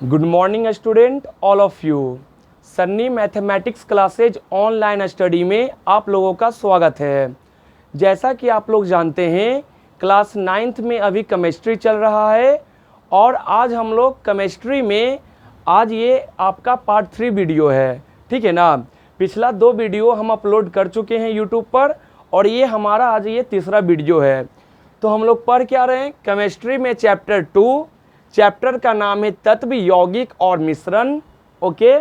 Good morning student all of you. Sunny mathematics classes online study में आप लोगों का स्वागत है। जैसा कि आप लोग जानते हैं क्लास 9th में अभी केमिस्ट्री चल रहा है और आज हम लोग केमिस्ट्री में आज ये आपका पार्ट 3 वीडियो है, ठीक है ना। पिछला 2 वीडियो हम अपलोड कर चुके हैं यूट्यूब पर और ये हमारा आज ये तीसरा वीडियो है। तो हम लोग पढ़ क्या रहे हैं केमिस्ट्री में चैप्टर 2, चैप्टर का नाम है तत्व, यौगिक और मिश्रण। ओके,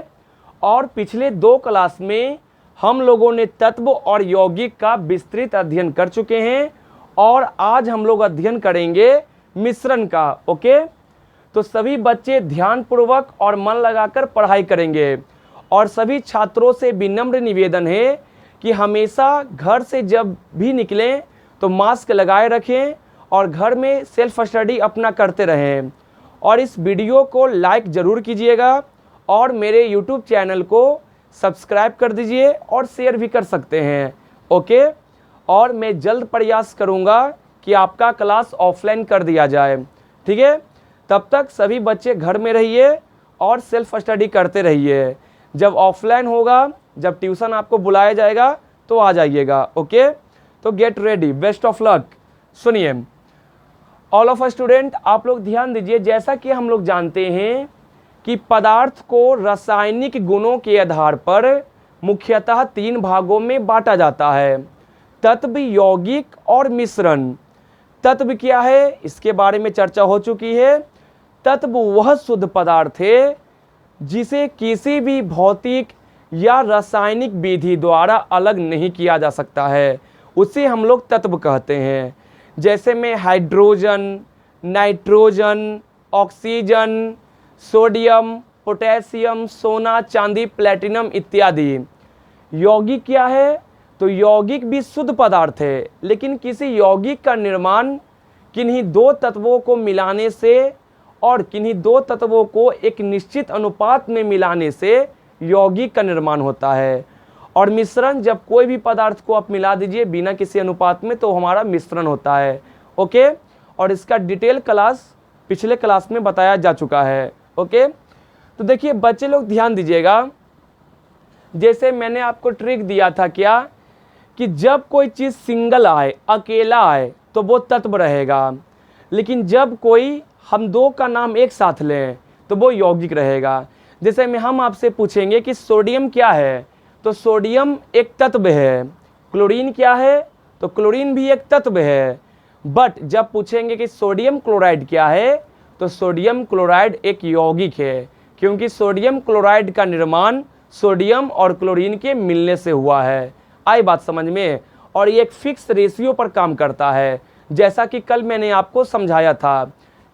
और पिछले 2 क्लास में हम लोगों ने तत्व और यौगिक का विस्तृत अध्ययन कर चुके हैं और आज हम लोग अध्ययन करेंगे मिश्रण का। ओके, तो सभी बच्चे ध्यानपूर्वक और मन लगाकर पढ़ाई करेंगे और सभी छात्रों से विनम्र निवेदन है कि हमेशा घर से जब भी निकलें तो मास्क लगाए रखें और घर में सेल्फ स्टडी अपना करते रहें। और इस वीडियो को लाइक ज़रूर कीजिएगा और मेरे यूट्यूब चैनल को सब्सक्राइब कर दीजिए और शेयर भी कर सकते हैं। ओके, और मैं जल्द प्रयास करूंगा कि आपका क्लास ऑफलाइन कर दिया जाए, ठीक है। तब तक सभी बच्चे घर में रहिए और सेल्फ स्टडी करते रहिए। जब ऑफलाइन होगा, जब ट्यूशन आपको बुलाया जाएगा तो आ जाइएगा। ओके, तो get ready, best of luck. सुनिए ऑल ऑफ स्टूडेंट, आप लोग ध्यान दीजिए। जैसा कि हम लोग जानते हैं कि पदार्थ को रासायनिक गुणों के आधार पर मुख्यतः 3 भागों में बांटा जाता है, तत्व, यौगिक और मिश्रण। तत्व क्या है, इसके बारे में चर्चा हो चुकी है। तत्व वह शुद्ध पदार्थ है जिसे किसी भी भौतिक या रासायनिक विधि द्वारा अलग नहीं किया जा सकता है, उसे हम लोग तत्व कहते हैं। जैसे में hydrogen, nitrogen, oxygen, sodium, potassium, सोना, चांदी, प्लेटिनम इत्यादि। यौगिक क्या है, तो यौगिक भी शुद्ध पदार्थ है, लेकिन किसी यौगिक का निर्माण किन्हीं 2 तत्वों को मिलाने से और किन्हीं 2 तत्वों को एक निश्चित अनुपात में मिलाने से यौगिक का निर्माण होता है। और मिश्रण, जब कोई भी पदार्थ को आप मिला दीजिए बिना किसी अनुपात में तो हमारा मिश्रण होता है। ओके, और इसका डिटेल क्लास पिछले क्लास में बताया जा चुका है। ओके, तो देखिए बच्चे लोग ध्यान दीजिएगा। जैसे मैंने आपको ट्रिक दिया था क्या, कि जब कोई चीज़ सिंगल आए, अकेला आए तो वो तत्व रहेगा, लेकिन जब कोई हम 2 का नाम एक साथ लें तो वो यौगिक रहेगा। जैसे में हम आपसे पूछेंगे कि सोडियम क्या है, तो सोडियम एक तत्व है। क्लोरीन क्या है, तो क्लोरीन भी एक तत्व है। बट जब पूछेंगे कि सोडियम क्लोराइड क्या है, तो सोडियम क्लोराइड एक यौगिक है, क्योंकि सोडियम क्लोराइड का निर्माण सोडियम और क्लोरीन के मिलने से हुआ है। आई बात समझ में। और ये एक फिक्स रेशियो पर काम करता है, जैसा कि कल मैंने आपको समझाया था,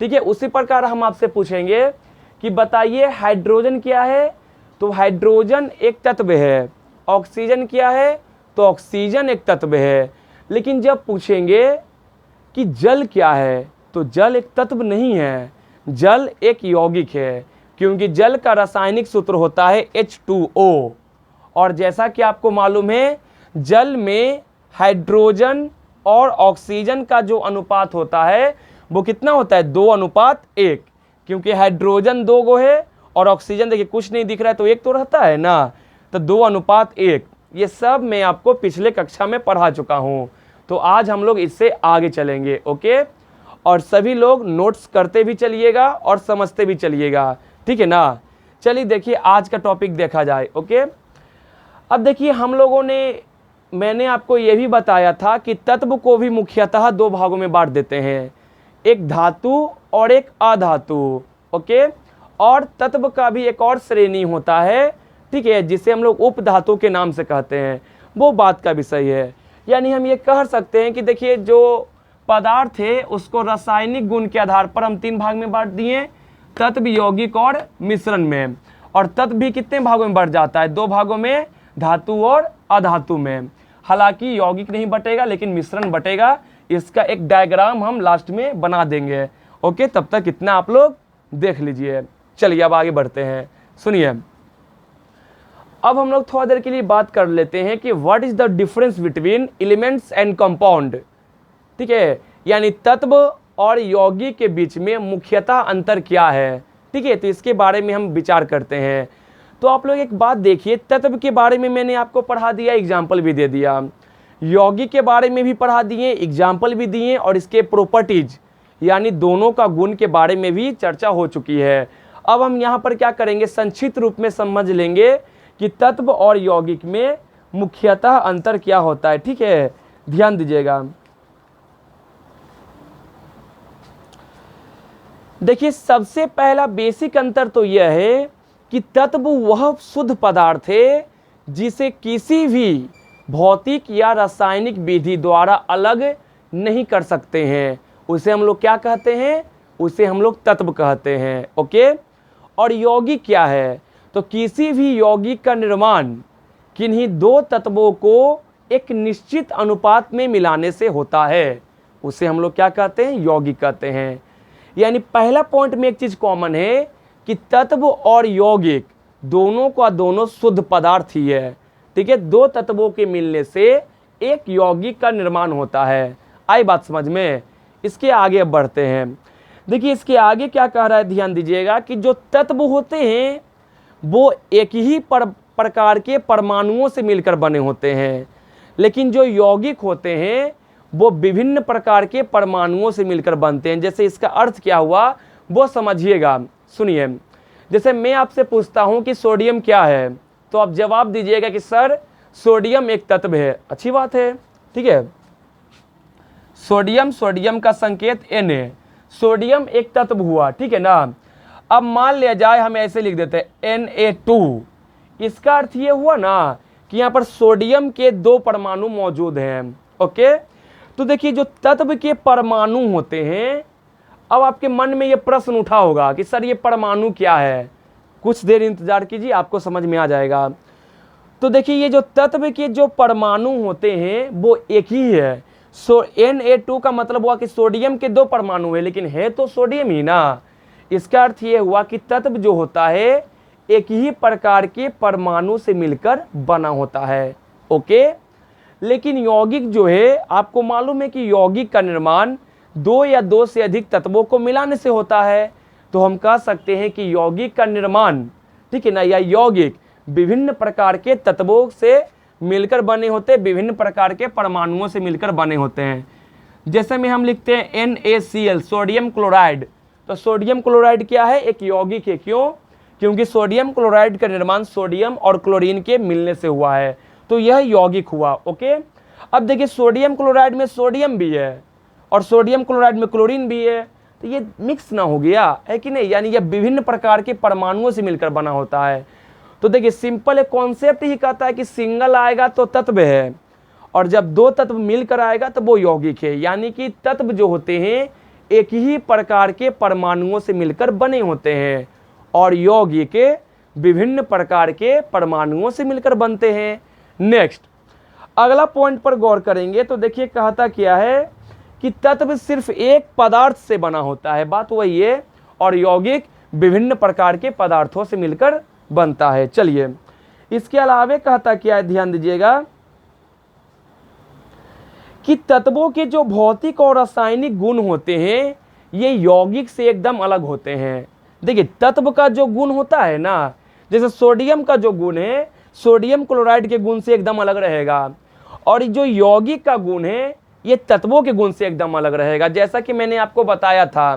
ठीक है। उसी प्रकार हम आपसे पूछेंगे कि बताइए हाइड्रोजन क्या है, तो हाइड्रोजन एक तत्व है। ऑक्सीजन क्या है, तो ऑक्सीजन एक तत्व है। लेकिन जब पूछेंगे कि जल क्या है, तो जल एक तत्व नहीं है, जल एक यौगिक है, क्योंकि जल का रासायनिक सूत्र होता है H2O। और जैसा कि आपको मालूम है जल में हाइड्रोजन और ऑक्सीजन का जो अनुपात होता है वो कितना होता है, 2:1, क्योंकि हाइड्रोजन 2 गो है और ऑक्सीजन देखिए कुछ नहीं दिख रहा है तो 1 तो रहता है ना, तो 2:1। ये सब मैं आपको पिछले कक्षा में पढ़ा चुका हूँ, तो आज हम लोग इससे आगे चलेंगे। ओके, और सभी लोग नोट्स करते भी चलिएगा और समझते भी चलिएगा, ठीक है ना। चलिए देखिए आज का टॉपिक देखा जाए। ओके, अब देखिए हम लोगों ने, मैंने आपको ये भी बताया था कि तत्व को भी मुख्यतः 2 भागों में बांट देते हैं, एक धातु और एक अधातु। ओके, और तत्व का भी एक और श्रेणी होता है, ठीक है, जिसे हम लोग उपधातु के नाम से कहते हैं। वो बात का विषय है। यानी हम ये कह सकते हैं कि देखिए जो पदार्थ है उसको रासायनिक गुण के आधार पर हम 3 भाग में बांट दिए, तत्व, यौगिक और मिश्रण में। और तत्व भी कितने भागों में बढ़ जाता है, 2 भागों में, धातु और अधातु में। हालांकि यौगिक नहीं बटेगा लेकिन मिश्रण बटेगा। इसका एक डायग्राम हम लास्ट में बना देंगे। ओके, तब तक इतना आप लोग देख लीजिए। चलिए अब आगे बढ़ते हैं। सुनिए, अब हम लोग थोड़ा देर के लिए बात कर लेते हैं कि what is the difference between elements and compound, ठीक है। यानी तत्व और यौगिक के बीच में मुख्यतः अंतर क्या है, ठीक है, तो इसके बारे में हम विचार करते हैं। तो आप लोग एक बात देखिए, तत्व के बारे में मैंने आपको पढ़ा दिया, एग्जाम्पल भी दे दिया, यौगिक के बारे में भी पढ़ा दिए, एग्जाम्पल भी दिए, और इसके प्रॉपर्टीज यानी दोनों का गुण के बारे में भी चर्चा हो चुकी है। अब हम यहाँ पर क्या करेंगे, संक्षिप्त रूप में समझ लेंगे कि तत्व और यौगिक में मुख्यतः अंतर क्या होता है। ठीक है, ध्यान दीजिएगा। देखिए, सबसे पहला बेसिक अंतर तो यह है कि तत्व वह शुद्ध पदार्थ है जिसे किसी भी भौतिक या रासायनिक विधि द्वारा अलग नहीं कर सकते हैं, उसे हम लोग क्या कहते हैं, उसे हम लोग तत्व कहते हैं। ओके, और यौगिक क्या है, तो किसी भी यौगिक का निर्माण किन्हीं दो तत्वों को एक निश्चित अनुपात में मिलाने से होता है, उसे हम लोग क्या कहते हैं, यौगिक कहते हैं। यानी पहला पॉइंट में एक चीज कॉमन है कि तत्व और यौगिक दोनों का दोनों शुद्ध पदार्थ ही है। ठीक है, दो तत्वों के मिलने से एक यौगिक का निर्माण होता है। आई बात समझ में। इसके आगे अब बढ़ते हैं। देखिए, इसके आगे क्या कह रहा है, ध्यान दीजिएगा कि जो तत्व होते हैं वो एक ही प्रकार के परमाणुओं से मिलकर बने होते हैं, लेकिन जो यौगिक होते हैं वो विभिन्न प्रकार के परमाणुओं से मिलकर बनते हैं। जैसे इसका अर्थ क्या हुआ वो समझिएगा, सुनिए। जैसे मैं आपसे पूछता हूं कि सोडियम क्या है, तो आप जवाब दीजिएगा कि सर सोडियम एक तत्व है। अच्छी बात है, ठीक है, सोडियम का संकेत N है, सोडियम एक तत्व हुआ, ठीक है ना। अब मान लिया जाए हम ऐसे लिख देते हैं Na2, इसका अर्थ ये हुआ ना कि यहाँ पर सोडियम के दो परमाणु मौजूद हैं। ओके, तो देखिए जो तत्व के परमाणु होते हैं, अब आपके मन में ये प्रश्न उठा होगा कि सर ये परमाणु क्या है, कुछ देर इंतजार कीजिए आपको समझ में आ जाएगा। तो देखिए ये जो तत्व के जो परमाणु होते हैं वो एक ही है। Na2 का मतलब हुआ कि सोडियम के दो परमाणु है, लेकिन है तो सोडियम ही ना। इसका अर्थ ये हुआ कि तत्व जो होता है एक ही प्रकार के परमाणु से मिलकर बना होता है। ओके, लेकिन यौगिक जो है, आपको मालूम है कि यौगिक का निर्माण दो या दो से अधिक तत्वों को मिलाने से होता है। तो हम कह सकते हैं कि यौगिक का निर्माण, ठीक है ना, या यौगिक विभिन्न प्रकार के तत्वों से मिलकर बने होते हैं, विभिन्न प्रकार के परमाणुओं से मिलकर बने होते हैं। जैसे में हम लिखते हैं NaCl, सोडियम क्लोराइड। तो सोडियम क्लोराइड क्या है, एक यौगिक है। क्यों? क्योंकि सोडियम क्लोराइड का निर्माण सोडियम और क्लोरीन के मिलने से हुआ है, तो यह यौगिक हुआ। ओके, अब देखिए सोडियम क्लोराइड में सोडियम भी है और सोडियम क्लोराइड में क्लोरीन भी है, तो ये मिक्स ना हो गया है कि नहीं, यानी यह विभिन्न प्रकार के परमाणुओं से मिलकर बना होता है। तो देखिए सिंपल एक कॉन्सेप्ट ही कहता है कि सिंगल आएगा तो तत्व है, और जब दो तत्व मिलकर आएगा तो वो यौगिक है। यानी कि तत्व जो होते हैं एक ही प्रकार के परमाणुओं से मिलकर बने होते हैं, और यौगिक विभिन्न प्रकार के परमाणुओं से मिलकर बनते हैं। नेक्स्ट अगला पॉइंट पर गौर करेंगे तो देखिए कहता क्या है कि तत्व सिर्फ एक पदार्थ से बना होता है, बात वही है, और यौगिक विभिन्न प्रकार के पदार्थों से मिलकर बनता है। चलिए इसके अलावा कहता क्या है, ध्यान दीजिएगा कि तत्वों के जो भौतिक और रासायनिक गुण होते हैं ये यौगिक से एकदम अलग होते हैं। देखिए तत्व का जो गुण होता है ना, जैसे सोडियम का जो गुण है सोडियम क्लोराइड के गुण से एकदम अलग रहेगा, और जो यौगिक का गुण है ये तत्वों के गुण से एकदम अलग रहेगा। जैसा कि मैंने आपको बताया था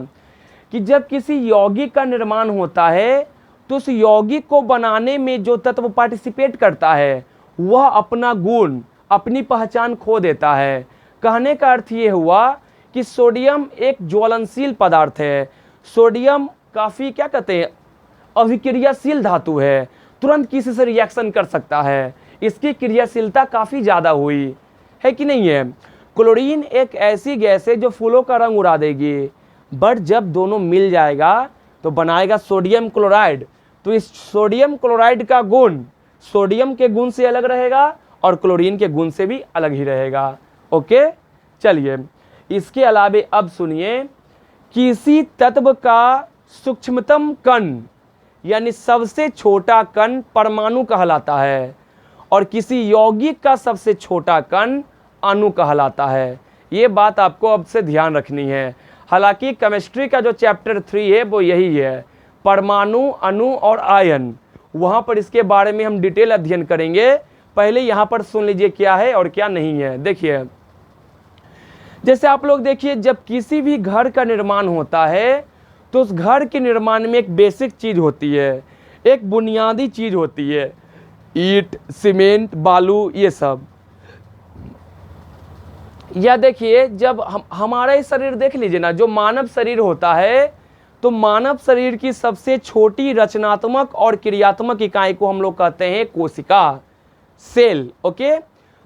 कि जब किसी यौगिक का निर्माण होता है तो उस यौगिक को बनाने में जो तत्व पार्टिसिपेट करता है वह अपना गुण, अपनी पहचान खो देता है। कहने का अर्थ ये हुआ कि सोडियम एक ज्वलनशील पदार्थ है। सोडियम काफ़ी क्या कहते हैं, अभिक्रियाशील धातु है, तुरंत किसी से रिएक्शन कर सकता है, इसकी क्रियाशीलता काफ़ी ज़्यादा हुई है कि नहीं है। क्लोरीन एक ऐसी गैस है जो फूलों का रंग उड़ा देगी, बट जब दोनों मिल जाएगा तो बनाएगा सोडियम क्लोराइड। तो इस सोडियम क्लोराइड का गुण सोडियम के गुण से अलग रहेगा और क्लोरीन के गुण से भी अलग ही रहेगा। ओके, चलिए इसके अलावे अब सुनिए, किसी तत्व का सूक्ष्मतम कण यानी सबसे छोटा कण परमाणु कहलाता है, और किसी यौगिक का सबसे छोटा कण अणु कहलाता है। ये बात आपको अब से ध्यान रखनी है। हालांकि केमिस्ट्री का जो चैप्टर 3 है वो यही है, परमाणु, अणु और आयन, वहाँ पर इसके बारे में हम डिटेल अध्ययन करेंगे। पहले यहाँ पर सुन लीजिए क्या है और क्या नहीं है। देखिए, जैसे आप लोग देखिए, जब किसी भी घर का निर्माण होता है तो उस घर के निर्माण में एक बेसिक चीज़ होती है, एक बुनियादी चीज़ होती है, ईंट, सीमेंट, बालू, ये सब। या देखिए, जब हमारा ही शरीर देख लीजिए ना, जो मानव शरीर होता है, तो मानव शरीर की सबसे छोटी रचनात्मक और क्रियात्मक इकाई को हम लोग कहते हैं कोशिका, सेल। ओके,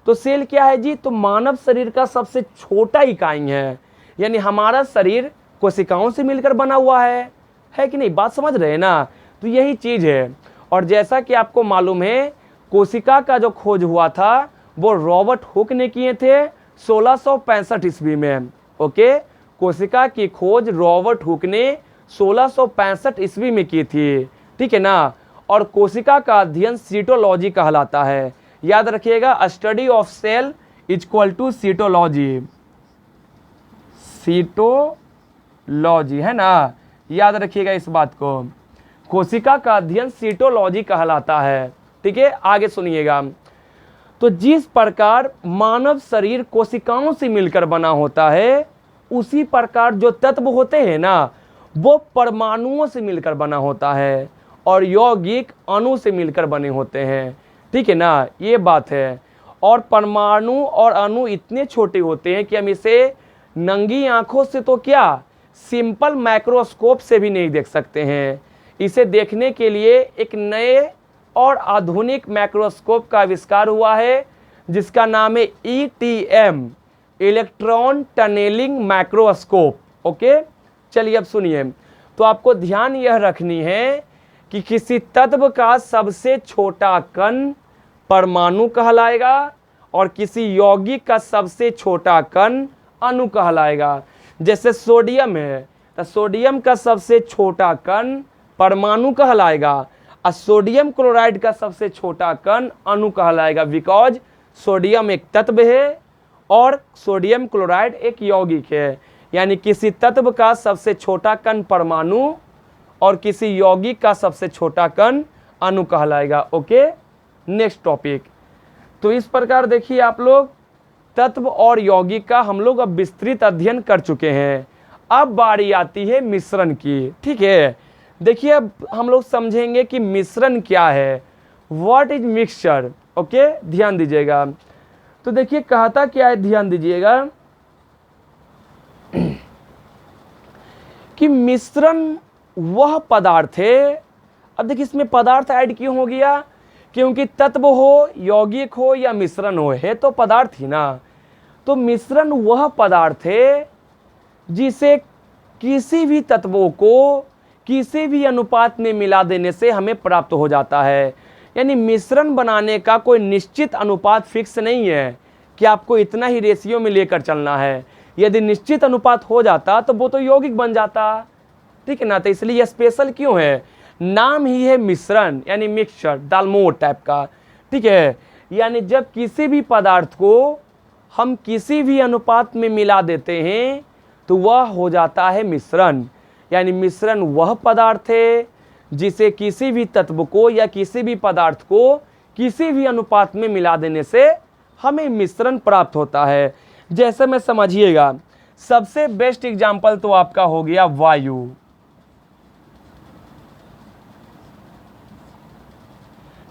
तो सेल क्या है जी? तो मानव शरीर का सबसे छोटा इकाई है। यानी हमारा शरीर कोशिकाओं से मिलकर बना हुआ है कि नहीं? बात समझ रहे हैं ना? तो यही चीज़ है। और जैसा कि आपको मालूम है, कोशिका का जो खोज हुआ था वो रॉबर्ट हुक ने किए थे 1665 ईस्वी में। ओके, कोशिका की खोज रॉबर्ट हुक ने 1665 ईस्वी में की थी, ठीक है ना? और कोशिका का अध्ययन सीटोलॉजी कहलाता है। याद रखिएगा, study of cell equal to cytology, cytology है ना? याद रखिएगा इस बात को, कोशिका का अध्ययन सीटोलॉजी कहलाता है। ठीक है, आगे सुनिएगा। तो जिस प्रकार मानव शरीर कोशिकाओं से मिलकर बना होता है, उसी प्रकार जो तत्व होते हैं ना, वो परमाणुओं से मिलकर बना होता है और यौगिक अणु से मिलकर बने होते हैं। ठीक है ना? ये बात है। और परमाणु और अणु इतने छोटे होते हैं कि हम इसे नंगी आंखों से तो क्या, सिंपल माइक्रोस्कोप से भी नहीं देख सकते हैं। इसे देखने के लिए एक नए और आधुनिक माइक्रोस्कोप का आविष्कार हुआ है, जिसका नाम है ETM, electron tunnelling microscope. Okay, चलिए अब सुनिए। तो आपको ध्यान यह रखनी है कि किसी तत्व का सबसे छोटा कण परमाणु कहलाएगा और किसी यौगिक का सबसे छोटा कण अणु कहलाएगा। जैसे सोडियम है, तो सोडियम का सबसे छोटा कण परमाणु कहलाएगा और सोडियम क्लोराइड का सबसे छोटा कण अणु कहलाएगा। बिकॉज सोडियम एक तत्व है और सोडियम क्लोराइड एक यौगिक है। यानी किसी तत्व का सबसे छोटा कण परमाणु और किसी यौगिक का सबसे छोटा कण अणु कहलाएगा। Okay, next topic. तो इस प्रकार देखिए, आप लोग तत्व और यौगिक का हम लोग अब विस्तृत अध्ययन कर चुके हैं। अब बारी आती है मिश्रण की। ठीक है, देखिए अब हम लोग समझेंगे कि मिश्रण क्या है, व्हाट इज मिक्सचर। ओके, ध्यान दीजिएगा। तो देखिए कहता क्या है, ध्यान दीजिएगा कि मिश्रण वह पदार्थ है। अब देखिए इसमें पदार्थ ऐड क्यों हो गया? क्योंकि तत्व हो, यौगिक हो या मिश्रण हो, है तो पदार्थ ही ना। तो मिश्रण वह पदार्थ है जिसे किसी भी तत्वों को किसी भी अनुपात में मिला देने से हमें प्राप्त हो जाता है। यानी मिश्रण बनाने का कोई निश्चित अनुपात फिक्स नहीं है कि आपको इतना ही रेशियो में लेकर चलना है। यदि निश्चित अनुपात हो जाता तो वो तो यौगिक बन जाता, ठीक है ना? तो इसलिए यह स्पेशल क्यों है? नाम ही है मिश्रण, यानी मिक्सचर, दालमोट टाइप का। ठीक है, यानी जब किसी भी पदार्थ को हम किसी भी अनुपात में मिला देते हैं तो वह हो जाता है मिश्रण। यानी मिश्रण वह पदार्थ है जिसे किसी भी तत्व को या किसी भी पदार्थ को किसी भी अनुपात में मिला देने से हमें मिश्रण प्राप्त होता है। जैसे में समझिएगा, सबसे बेस्ट एग्जाम्पल तो आपका हो गया वायु।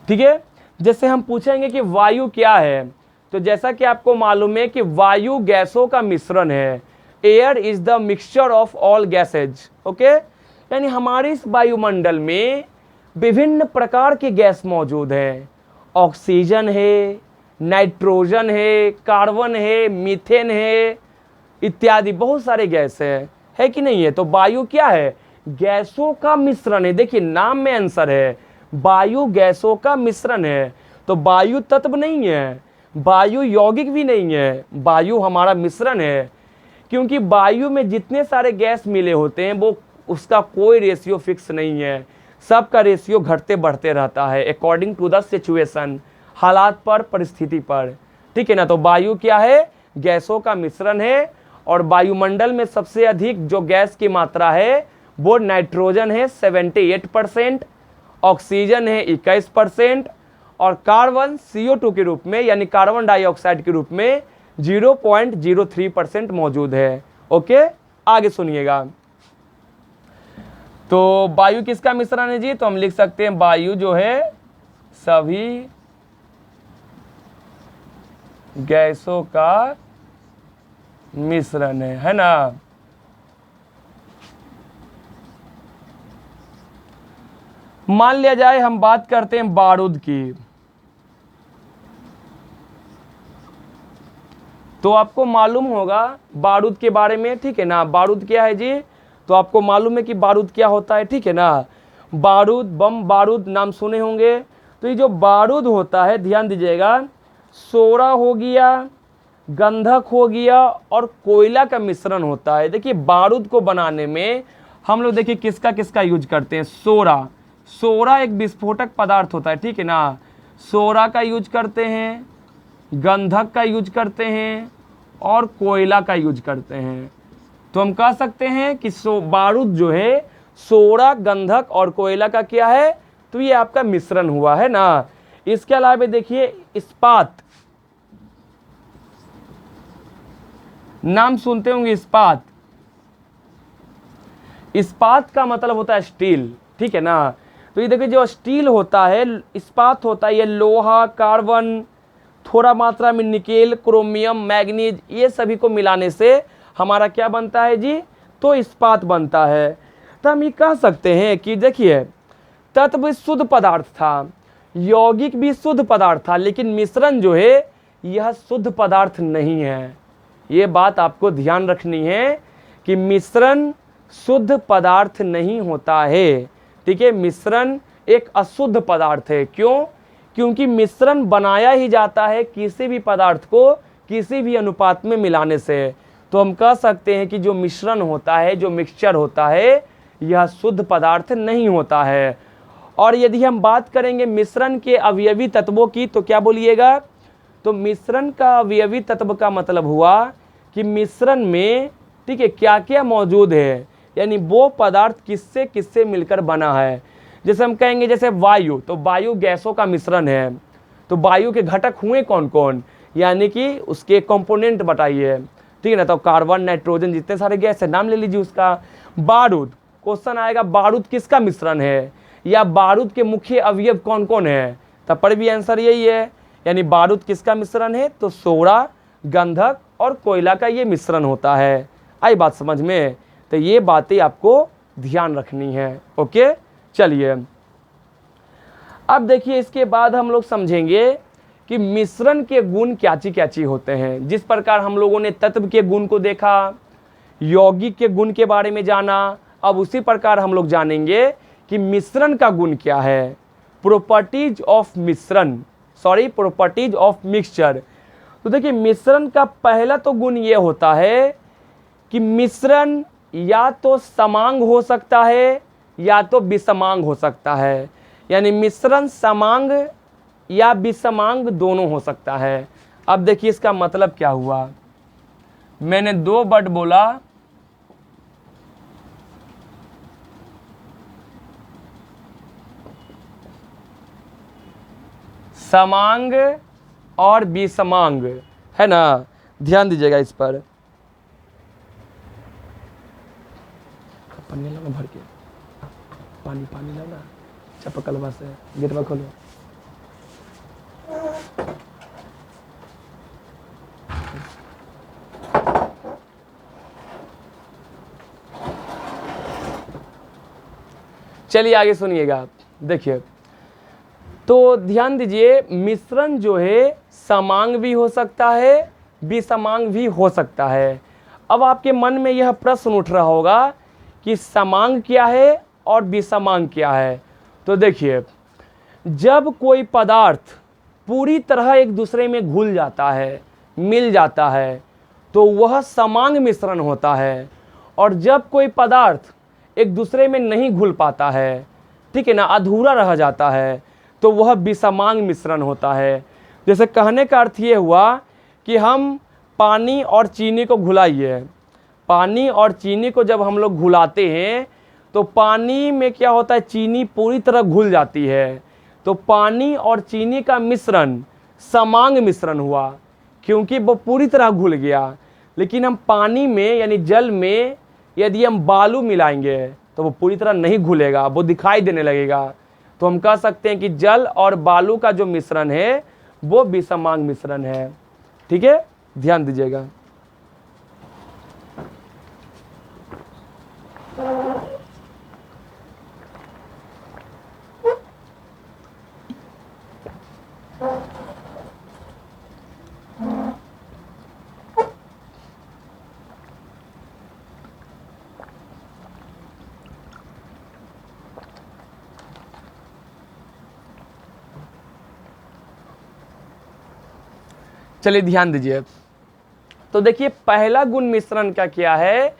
ठीक है, जैसे हम पूछेंगे कि वायु क्या है, तो जैसा कि आपको मालूम है कि वायु गैसों का मिश्रण है। Air is the mixture of all gases. Okay, यानी हमारे इस वायुमंडल में विभिन्न प्रकार के गैस मौजूद हैं। ऑक्सीजन है, नाइट्रोजन है, कार्बन है, मीथेन है, इत्यादि बहुत सारे गैस है कि नहीं है? तो वायु क्या है? गैसों का मिश्रण है। देखिए नाम में आंसर है, वायु गैसों का मिश्रण है। तो वायु तत्व नहीं है, वायु यौगिक भी नहीं है, वायु हमारा मिश्रण है। क्योंकि वायु में जितने सारे गैस मिले होते हैं वो उसका कोई रेशियो फिक्स नहीं है, सबका रेशियो घटते बढ़ते रहता है अकॉर्डिंग टू द सिचुएशन, हालात पर, परिस्थिति पर। ठीक है ना? तो वायु क्या है? गैसों का मिश्रण है। और वायुमंडल में सबसे अधिक जो गैस की मात्रा है वो नाइट्रोजन है 78%, ऑक्सीजन है 21% और कार्बन CO2 के रूप में यानी कार्बन डाइऑक्साइड के रूप में 0.03% मौजूद है। ओके, आगे सुनिएगा। तो वायु किसका मिश्रण है जी? तो हम लिख सकते हैं वायु जो है सभी गैसों का मिश्रण है ना। मान लिया जाए हम बात करते हैं बारूद की, तो आपको मालूम होगा बारूद के बारे में, ठीक है ना। बारूद क्या है जी? तो आपको मालूम है कि बारूद क्या होता है, ठीक है ना। बारूद, बम बारूद नाम सुने होंगे। तो ये जो बारूद होता है, ध्यान दीजिएगा, सोरा हो गया, गंधक हो गया और कोयला का मिश्रण होता है। देखिए बारूद को बनाने में हम लोग देखिए किसका किसका यूज करते हैं। सोरा, सोरा एक विस्फोटक पदार्थ होता है, ठीक है ना। सोरा का यूज करते हैं, गंधक का यूज करते हैं और कोयला का यूज करते हैं। तो हम कह सकते हैं कि बारूद जो है सोरा, गंधक और कोयला का क्या है? तो ये आपका मिश्रण हुआ है ना। इसके अलावा देखिए इस्पात, नाम सुनते होंगे इस्पात। इस्पात का मतलब होता है स्टील, ठीक है ना। तो ये देखिए जो स्टील होता है, इस्पात होता है, ये लोहा, कार्बन, थोड़ा मात्रा में निकेल, क्रोमियम, मैग्नीज, ये सभी को मिलाने से हमारा क्या बनता है जी? तो इस्पात बनता है। तो हम ये कह सकते हैं कि देखिए तत्व शुद्ध पदार्थ था, यौगिक भी शुद्ध पदार्थ था, लेकिन मिश्रण जो है यह शुद्ध पदार्थ नहीं है। ये बात आपको ध्यान रखनी है कि मिश्रण शुद्ध पदार्थ नहीं होता है, ठीक है। मिश्रण एक अशुद्ध पदार्थ है। क्यों? क्योंकि मिश्रण बनाया ही जाता है किसी भी पदार्थ को किसी भी अनुपात में मिलाने से। तो हम कह सकते हैं कि जो मिश्रण होता है, जो मिक्सचर होता है, यह शुद्ध पदार्थ नहीं होता है। और यदि हम बात करेंगे मिश्रण के अवयवी तत्वों की, तो क्या बोलिएगा? तो मिश्रण का अवयवी तत्व का मतलब हुआ कि मिश्रण में, ठीक है, क्या क्या मौजूद है, यानी वो पदार्थ किससे किससे मिलकर बना है। जैसे हम कहेंगे जैसे वायु, तो वायु गैसों का मिश्रण है। तो वायु के घटक हुए कौन कौन, यानी कि उसके कंपोनेंट बताइए, ठीक है ना। तो कार्बन, नाइट्रोजन, जितने सारे गैस है नाम ले लीजिए उसका। बारूद, क्वेश्चन आएगा बारूद किसका मिश्रण है, या बारूद के मुख्य अवयव कौन कौन है, तब पर भी आंसर यही है, यानी बारूद किसका मिश्रण है? तो सोरा, गंधक और कोयला का ये मिश्रण होता है। आई बात समझ में? तो ये बातें आपको ध्यान रखनी है। ओके, चलिए अब देखिए इसके बाद हम लोग समझेंगे कि मिश्रण के गुण क्या ची होते हैं। जिस प्रकार हम लोगों ने तत्व के गुण को देखा, यौगिक के गुण के बारे में जाना, अब उसी प्रकार हम लोग जानेंगे कि मिश्रण का गुण क्या है। प्रॉपर्टीज ऑफ मिश्रण, सॉरी प्रॉपर्टीज ऑफ मिक्सचर। तो देखिए मिश्रण का पहला तो गुण ये होता है कि मिश्रण या तो समांग हो सकता है या तो विषमांग हो सकता है, यानी मिश्रण समांग या विषमांग दोनों हो सकता है। अब देखिए इसका मतलब क्या हुआ, मैंने दो वर्ड बोला, समांग और विषमांग, है ना। ध्यान दीजिएगा इस पर। पन्नी लो भर के, पानी पानी लो ना, चपकलवा से गेटवा खोलो। चलिए आगे सुनिएगा। देखिए तो ध्यान दीजिए, मिश्रण जो है समांग भी हो सकता है, विषमांग भी हो सकता है। अब आपके मन में यह प्रश्न उठ रहा होगा कि समांग क्या है और विषमांग क्या है। तो देखिए जब कोई पदार्थ पूरी तरह एक दूसरे में घुल जाता है, मिल जाता है, तो वह समांग मिश्रण होता है। और जब कोई पदार्थ एक दूसरे में नहीं घुल पाता है, ठीक है ना, अधूरा रह जाता है, तो वह विषमांग मिश्रण होता है। जैसे कहने का अर्थ ये हुआ कि हम पानी और चीनी को घुलाइए, पानी और चीनी को जब हम लोग घुलाते हैं तो पानी में क्या होता है, चीनी पूरी तरह घुल जाती है। तो पानी और चीनी का मिश्रण समांग मिश्रण हुआ, क्योंकि वो पूरी तरह घुल गया। लेकिन हम पानी में यानी जल में यदि हम बालू मिलाएंगे तो वो पूरी तरह नहीं घुलेगा, वो दिखाई देने लगेगा। तो हम कह सकते हैं कि जल और बालू का जो मिश्रण है वो विषमांग मिश्रण है। ठीक है, ध्यान दीजिएगा। चलिए ध्यान दीजिए। तो देखिए पहला गुण मिश्रण का क्या है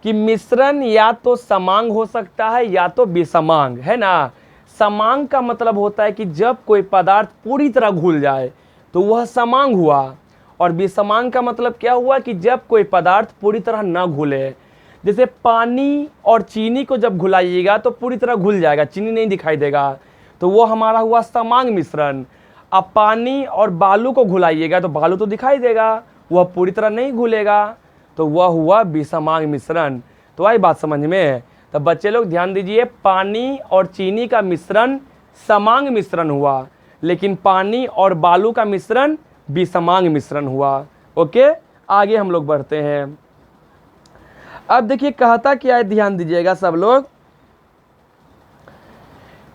कि मिश्रण या तो समांग हो सकता है या तो विषमांग, है ना। समांग का मतलब होता है कि जब कोई पदार्थ पूरी तरह घुल जाए तो वह समांग हुआ, और विषमांग का मतलब क्या हुआ कि जब कोई पदार्थ पूरी तरह ना घुले। जैसे पानी और चीनी को जब घुलाइएगा तो पूरी तरह घुल जाएगा, चीनी नहीं दिखाई देगा, तो वो हमारा हुआ समांग मिश्रण। अब पानी और बालू को घुलाइएगा तो बालू तो दिखाई देगा, वह पूरी तरह नहीं घुलेगा, तो वह हुआ विषमांग मिश्रण। तो आई बात समझ में। तो बच्चे लोग ध्यान दीजिए, पानी और चीनी का मिश्रण समांग मिश्रण हुआ, लेकिन पानी और बालू का मिश्रण विषमांग मिश्रण हुआ। ओके, आगे हम लोग बढ़ते हैं। अब देखिए कहता क्या है, ध्यान दीजिएगा सब लोग,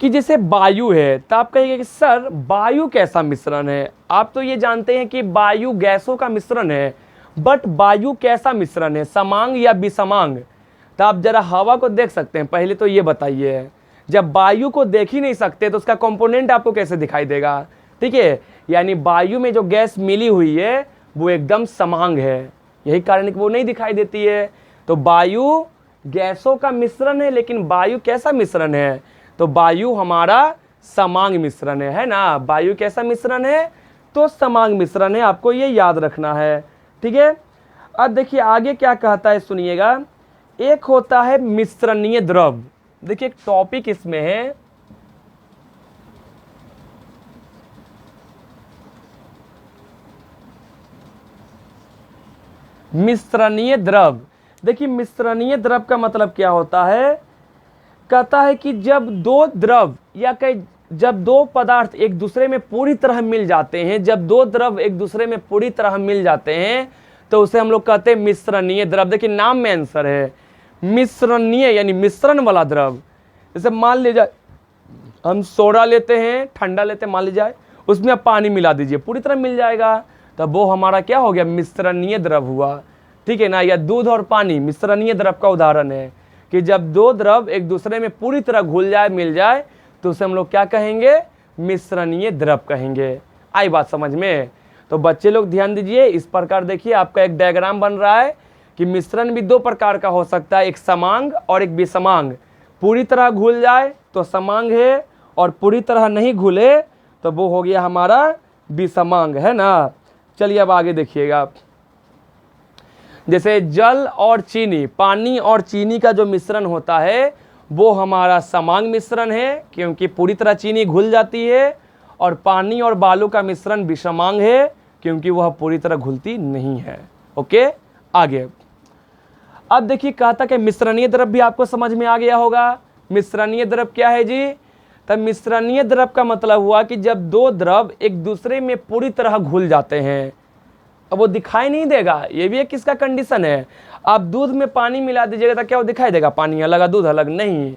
कि जैसे वायु है तो आप कहेंगे कि सर वायु कैसा मिश्रण है। आप तो ये जानते हैं कि वायु गैसों का मिश्रण है, बट वायु कैसा मिश्रण है, समांग या विषमांग। तो आप जरा हवा को देख सकते हैं, पहले तो ये बताइए। जब वायु को देख ही नहीं सकते तो उसका कंपोनेंट आपको कैसे दिखाई देगा। ठीक है, यानी वायु में जो गैस मिली हुई है वो एकदम समांग है, यही कारण है कि वो नहीं दिखाई देती है। तो वायु गैसों का मिश्रण है, लेकिन वायु कैसा मिश्रण है, तो वायु हमारा समांग मिश्रण है ना। वायु कैसा मिश्रण है, तो समांग मिश्रण है, आपको ये याद रखना है। ठीक है, अब देखिए आगे क्या कहता है, सुनिएगा। एक होता है मिश्रणीय द्रव। देखिए एक टॉपिक इसमें है, मिश्रणीय द्रव। देखिए मिश्रणीय द्रव का मतलब क्या होता है, कहता है कि जब दो द्रव या कई जब दो पदार्थ एक दूसरे में पूरी तरह मिल जाते हैं, जब दो द्रव एक दूसरे में पूरी तरह मिल जाते हैं तो उसे हम लोग कहते हैं मिश्रणीय द्रव। देखिए नाम में आंसर है मिश्रणीय, यानी मिश्रण वाला द्रव। जैसे मान लीजिए हम सोडा लेते हैं, ठंडा लेते हैं, मान लीजिए उसमें आप पानी मिला दीजिए, पूरी तरह मिल जाएगा, तब वो हमारा क्या हो गया, मिश्रणीय द्रव हुआ। ठीक है ना। या दूध और पानी मिश्रणीय द्रव का उदाहरण है कि जब दो द्रव एक दूसरे में पूरी तरह घुल जाए, मिल जाए, तो उसे हम लोग क्या कहेंगे, मिश्रणीय द्रव कहेंगे। आई बात समझ में। तो बच्चे लोग ध्यान दीजिए, इस प्रकार देखिए आपका एक डायग्राम बन रहा है कि मिश्रण भी दो प्रकार का हो सकता है, एक समांग और एक विषमांग। पूरी तरह घुल जाए तो समांग है, और पूरी तरह नहीं घुले तो वो हो गया हमारा विषमांग, है ना। चलिए अब आगे देखिएगा। जैसे जल और चीनी, पानी और चीनी का जो मिश्रण होता है वो हमारा समांग मिश्रण है, क्योंकि पूरी तरह चीनी घुल जाती है, और पानी और बालू का मिश्रण विषमांग है, क्योंकि वह पूरी तरह घुलती नहीं है। ओके, आगे अब देखिए कहता कि मिश्रणीय द्रव भी आपको समझ में आ गया होगा। मिश्रणीय द्रव क्या है जी, तब मिश्रणीय द्रव का मतलब हुआ कि जब दो द्रव एक दूसरे में पूरी तरह घुल जाते हैं, अब वो दिखाई नहीं देगा, ये भी एक किसका कंडीशन है। आप दूध में पानी मिला दीजिएगा तो क्या वो दिखाई देगा, पानी अलग है दूध अलग, नहीं।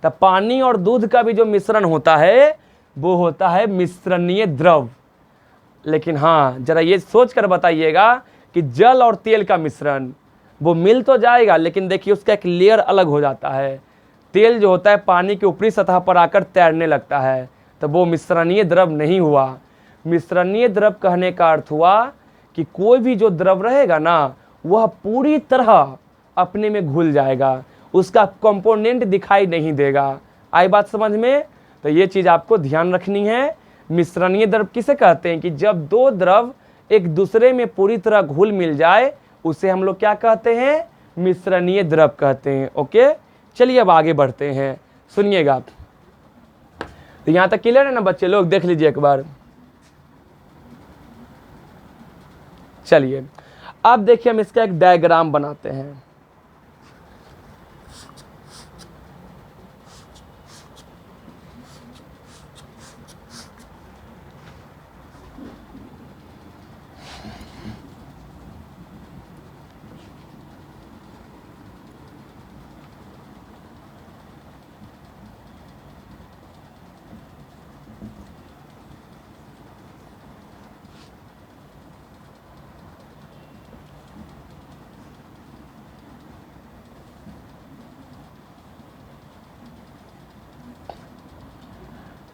तब पानी और दूध का भी जो मिश्रण होता है वो होता है मिश्रणीय द्रव। लेकिन हाँ जरा ये सोच कर बताइएगा कि जल और तेल का मिश्रण वो मिल तो जाएगा, लेकिन देखिए उसका एक लेयर अलग हो जाता है। तेल जो होता है पानी की ऊपरी सतह पर आकर तैरने लगता है, तो वो मिश्रणीय द्रव नहीं हुआ। मिश्रणीय द्रव कहने का अर्थ हुआ कि कोई भी जो द्रव रहेगा ना वह पूरी तरह अपने में घुल जाएगा, उसका कंपोनेंट दिखाई नहीं देगा। आई बात समझ में। तो ये चीज़ आपको ध्यान रखनी है। मिश्रणीय द्रव किसे कहते हैं कि जब दो द्रव एक दूसरे में पूरी तरह घुल मिल जाए उसे हम लोग क्या कहते हैं, मिश्रणीय द्रव कहते हैं। ओके, चलिए अब आगे बढ़ते हैं, सुनिएगा। तो यहाँ तक क्लियर है ना बच्चे लोग, देख लीजिए एक बार। चलिए अब देखिए हम इसका एक डायग्राम बनाते हैं।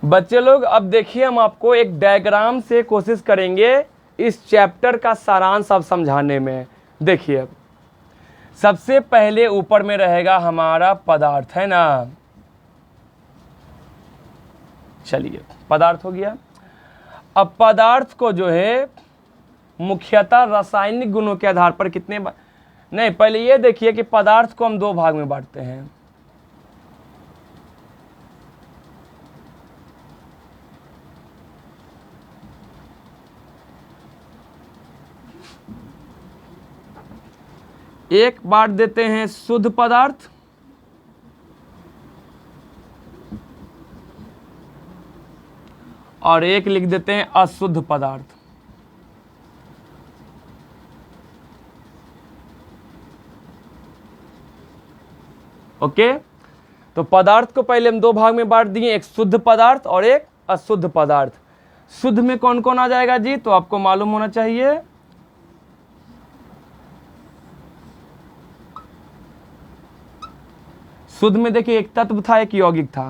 बच्चे लोग अब देखिए हम आपको एक डायग्राम से कोशिश करेंगे इस चैप्टर का सारांश अब समझाने में। देखिए सबसे पहले ऊपर में रहेगा हमारा पदार्थ, है ना। चलिए पदार्थ हो गया। अब पदार्थ को जो है मुख्यतः रासायनिक गुणों के आधार पर कितने नहीं, पहले ये देखिए कि पदार्थ को हम दो भाग में बांटते हैं। एक बांट देते हैं शुद्ध पदार्थ और एक लिख देते हैं अशुद्ध पदार्थ। ओके, तो पदार्थ को पहले हम दो भाग में बांट दिए, एक शुद्ध पदार्थ और एक अशुद्ध पदार्थ। शुद्ध में कौन कौन आ जाएगा जी, तो आपको मालूम होना चाहिए। शुद्ध में देखिए एक तत्व था, एक यौगिक था।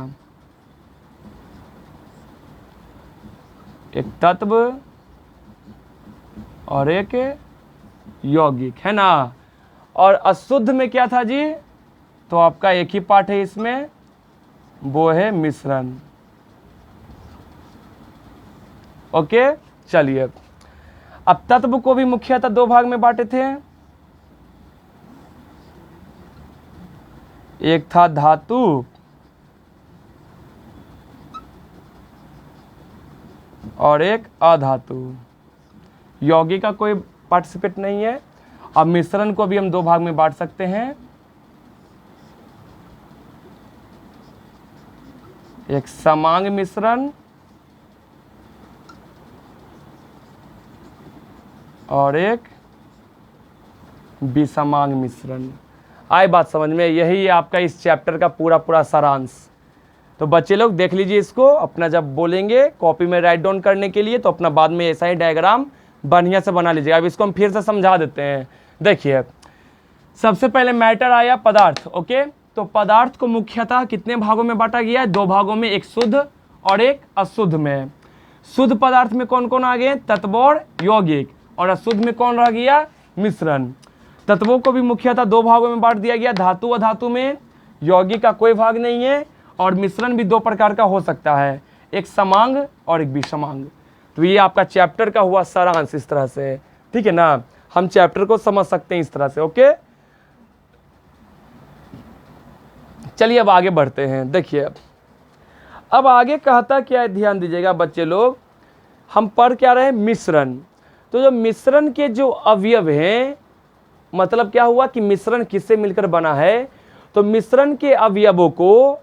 एक तत्व और एक यौगिक, है ना। और अशुद्ध में क्या था जी, तो आपका एक ही पार्ट है इसमें, वो है मिश्रण। ओके, चलिए अब तत्व को भी मुख्यतः दो भाग में बांटे थे। एक था धातु और एक अधातु। यौगिक का कोई पार्टिसिपेट नहीं है। अब मिश्रण को भी हम दो भाग में बांट सकते हैं, एक समांग मिश्रण और एक विषमांग मिश्रण। आए बात समझ में, यही है आपका इस चैप्टर का पूरा सारांश। तो बच्चे लोग देख लीजिए इसको, अपना जब बोलेंगे कॉपी में राइट डाउन करने के लिए तो अपना बाद में ऐसा ही डायग्राम बढ़िया से बना लीजिएगा। अब इसको हम फिर से समझा देते हैं। देखिए सबसे पहले मैटर आया पदार्थ। ओके, तो पदार्थ को मुख्यतः कितने भागों में बांटा गया है, दो भागों में, एक शुद्ध और एक अशुद्ध में। शुद्ध पदार्थ में कौन कौन आ गए, तत्व और यौगिक, और अशुद्ध में कौन रह गया, मिश्रण। तत्वों को भी मुख्यतः दो भागों में बांट दिया गया, धातु व धातु में। यौगिक का कोई भाग नहीं है, और मिश्रण भी दो प्रकार का हो सकता है, एक समांग और एक विषमांग। तो ये आपका चैप्टर का हुआ सारांश इस तरह से, ठीक है ना। हम चैप्टर को समझ सकते हैं इस तरह से। ओके, चलिए अब आगे बढ़ते हैं। देखिए अब आगे कहता क्या है, ध्यान दीजिएगा बच्चे लोग। हम पढ़ क्या रहे, मिश्रण। तो जो मिश्रण के जो अवयव हैं, मतलब क्या हुआ कि मिश्रण किससे मिलकर बना है, तो मिश्रण के अवयवों को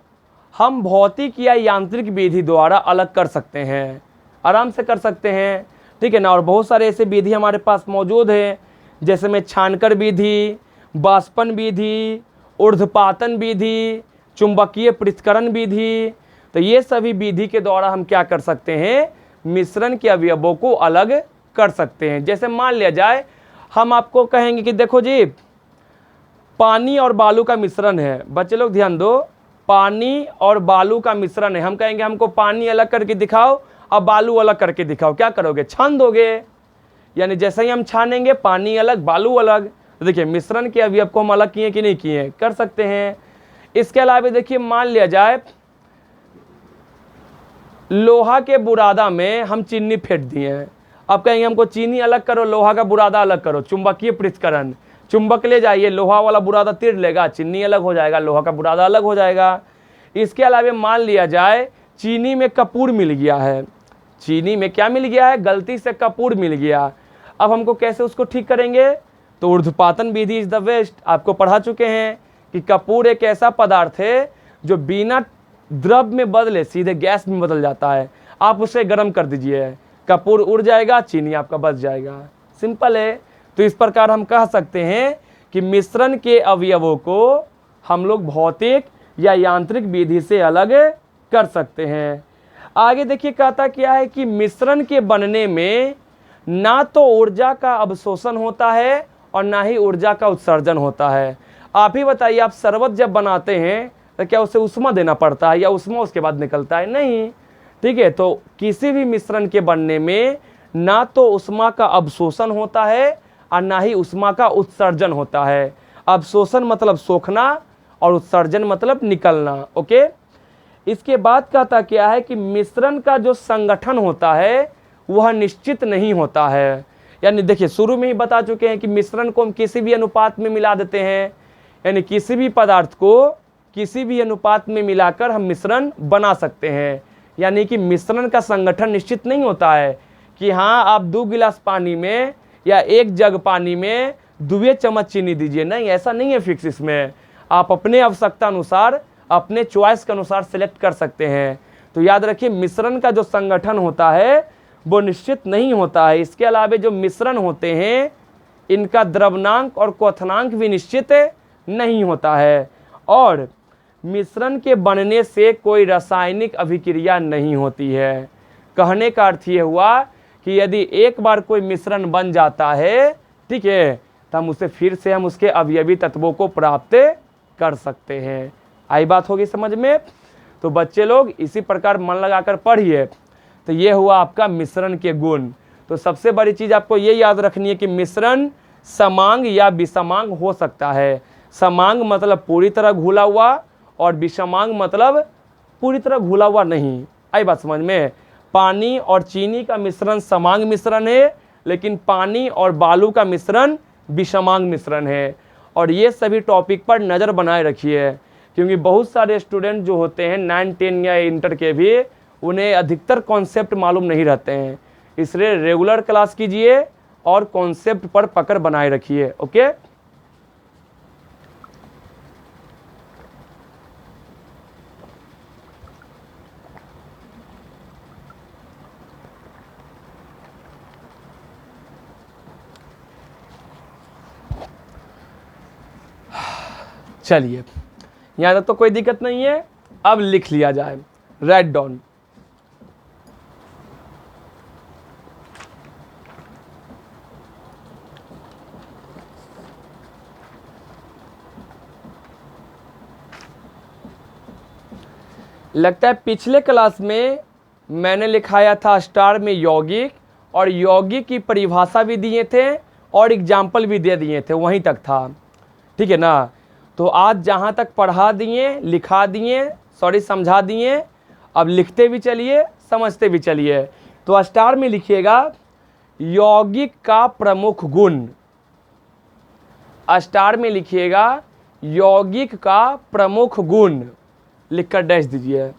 हम भौतिक या यांत्रिक विधि द्वारा अलग कर सकते हैं, आराम से कर सकते हैं, ठीक है ना। और बहुत सारे ऐसे विधि हमारे पास मौजूद हैं, जैसे में छानकर विधि, बाष्पन विधि, ऊर्ध्वपातन विधि, चुंबकीय पृथक्करण विधि। तो ये सभी विधि के द्वारा हम क्या कर सकते हैं, मिश्रण के अवयवों को अलग कर सकते हैं। जैसे मान लिया जाए हम आपको कहेंगे कि देखो जी पानी और बालू का मिश्रण है। बच्चे लोग ध्यान दो, पानी और बालू का मिश्रण है। हम कहेंगे हमको पानी अलग करके दिखाओ और बालू अलग करके दिखाओ, क्या करोगे, छान दोगे। यानी जैसे ही हम छानेंगे पानी अलग बालू अलग। तो देखिए मिश्रण के अवयव को हम अलग किए कि नहीं किए, कर सकते हैं। इसके अलावा देखिए मान लिया जाए लोहा के बुरादा में हम चीनी फेंट दिए हैं। अब कहेंगे हमको चीनी अलग करो, लोहा का बुरादा अलग करो, चुंबकीय पृथक्करण। चुंबक ले जाइए, लोहा वाला बुरादा तीर लेगा, चीनी अलग हो जाएगा, लोहा का बुरादा अलग हो जाएगा। इसके अलावा मान लिया जाए चीनी में कपूर मिल गया है, चीनी में क्या मिल गया है, गलती से कपूर मिल गया। अब हमको कैसे उसको ठीक करेंगे, तो ऊर्ध्वपातन विधि इज द बेस्ट। आपको पढ़ा चुके हैं कि कपूर एक ऐसा पदार्थ है जो बिना द्रव में बदले सीधे गैस में बदल जाता है। आप उसे गर्म कर दीजिए, कपूर उड़ जाएगा, चीनी आपका बच जाएगा। सिंपल है। तो इस प्रकार हम कह सकते हैं कि मिश्रण के अवयवों को हम लोग भौतिक या यांत्रिक विधि से अलग कर सकते हैं। आगे देखिए कहता क्या है कि मिश्रण के बनने में ना तो ऊर्जा का अवशोषण होता है और ना ही ऊर्जा का उत्सर्जन होता है। आप ही बताइए, आप शरबत जब बनाते हैं तो क्या उसे उष्मा देना पड़ता है या उष्मा उसके बाद निकलता है? नहीं। ठीक है, तो किसी भी मिश्रण के बनने में ना तो उष्मा का अवशोषण होता है और ना ही उष्मा का उत्सर्जन होता है। अवशोषण मतलब सोखना और उत्सर्जन मतलब निकलना। ओके, इसके बाद कहता क्या है कि मिश्रण का जो संगठन होता है वह निश्चित नहीं होता है। यानी देखिए, शुरू में ही बता चुके हैं कि मिश्रण को हम किसी भी अनुपात में मिला देते हैं, यानी किसी भी पदार्थ को किसी भी अनुपात में मिलाकर हम मिश्रण बना सकते हैं। यानी कि मिश्रण का संगठन निश्चित नहीं होता है कि हाँ आप 2 गिलास पानी में या 1 जग पानी में 2 चम्मच चीनी दीजिए, नहीं, ऐसा नहीं है फिक्स। इसमें आप अपने आवश्यकता अनुसार, अपने चॉइस के अनुसार सेलेक्ट कर सकते हैं। तो याद रखिए, मिश्रण का जो संगठन होता है वो निश्चित नहीं होता है। इसके अलावा जो मिश्रण होते हैं इनका द्रवनांक और क्वथनांक भी निश्चित नहीं होता है, और मिश्रण के बनने से कोई रासायनिक अभिक्रिया नहीं होती है। कहने का अर्थ ये हुआ कि यदि एक बार कोई मिश्रण बन जाता है, ठीक है, तो हम उसे फिर से हम उसके अवयवी तत्वों को प्राप्त कर सकते हैं। आई बात होगी समझ में? तो बच्चे लोग इसी प्रकार मन लगाकर पढ़िए। तो ये हुआ आपका मिश्रण के गुण। तो सबसे बड़ी चीज़ आपको ये याद रखनी है कि मिश्रण समांग या विषमांग हो सकता है। समांग मतलब पूरी तरह घुला हुआ और विषमांग मतलब पूरी तरह घुला हुआ नहीं। आई बात समझ में? पानी और चीनी का मिश्रण समांग मिश्रण है, लेकिन पानी और बालू का मिश्रण विषमांग मिश्रण है। और ये सभी टॉपिक पर नज़र बनाए रखिए, क्योंकि बहुत सारे स्टूडेंट जो होते हैं 9, 10 या इंटर के भी, उन्हें अधिकतर कॉन्सेप्ट मालूम नहीं रहते हैं। इसलिए रेगुलर क्लास कीजिए और कॉन्सेप्ट पर पकड़ बनाए रखिए। ओके, चलिए, यहाँ तक तो कोई दिक्कत नहीं है। अब लिख लिया जाए, राइट डाउन। लगता है पिछले क्लास में मैंने लिखाया था स्टार में यौगिक, और यौगिक की परिभाषा भी दिए थे और एग्जाम्पल भी दे दिए थे, वहीं तक था। ठीक है ना? तो आज जहाँ तक पढ़ा दिए, लिखा दिए, समझा दिए, अब लिखते भी चलिए, समझते भी चलिए। तो स्टार में लिखिएगा यौगिक का प्रमुख गुण। स्टार में लिखिएगा यौगिक का प्रमुख गुण, लिखकर डैश दीजिए।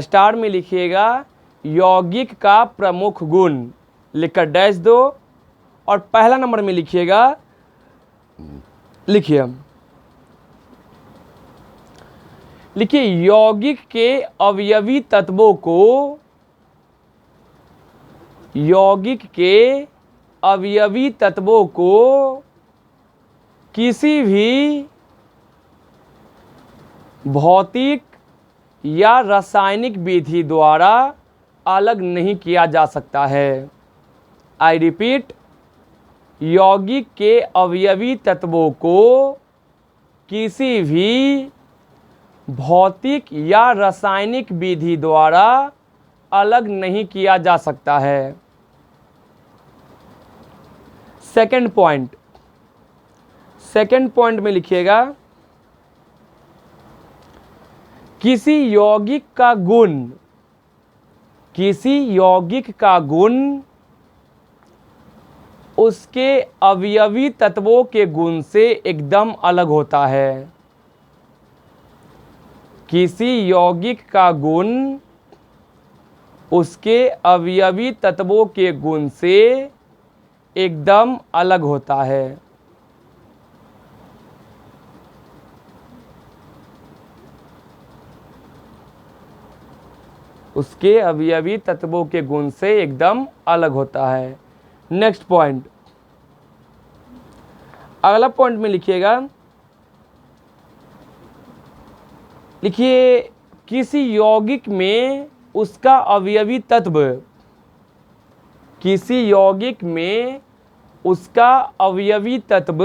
स्टार में लिखिएगा यौगिक का प्रमुख गुण, लिखकर डैश दो। और पहला नंबर में लिखिएगा, लिखिए यौगिक के अवयवी तत्वों को, यौगिक के अवयवी तत्वों को किसी भी भौतिक या रासायनिक विधि द्वारा अलग नहीं किया जा सकता है। आई रिपीट, यौगिक के अवयवी तत्वों को किसी भी भौतिक या रासायनिक विधि द्वारा अलग नहीं किया जा सकता है। सेकंड पॉइंट में लिखिएगा किसी यौगिक का गुण उसके अवयवी तत्वों के गुण से एकदम अलग होता है। किसी यौगिक का गुण उसके अवयवी तत्वों के गुण से एकदम अलग होता है। उसके अवयवी तत्वों के गुण से एकदम अलग होता है। नेक्स्ट पॉइंट, अगला पॉइंट में लिखिएगा, लिखिए किसी यौगिक में उसका अवयवी तत्व, किसी यौगिक में उसका अवयवी तत्व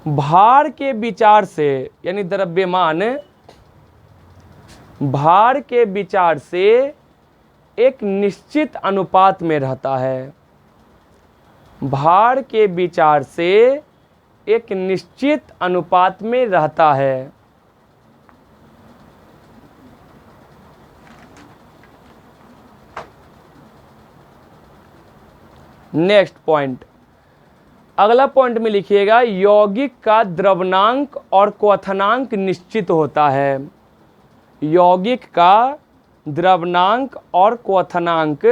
भार के विचार से, यानी द्रव्यमान भार के विचार से एक निश्चित अनुपात में रहता है। भार के विचार से एक निश्चित अनुपात में रहता है। नेक्स्ट पॉइंट, अगला पॉइंट में लिखिएगा, यौगिक का द्रवणांक और क्वथनांक निश्चित होता है। यौगिक का द्रवणांक और क्वथनांक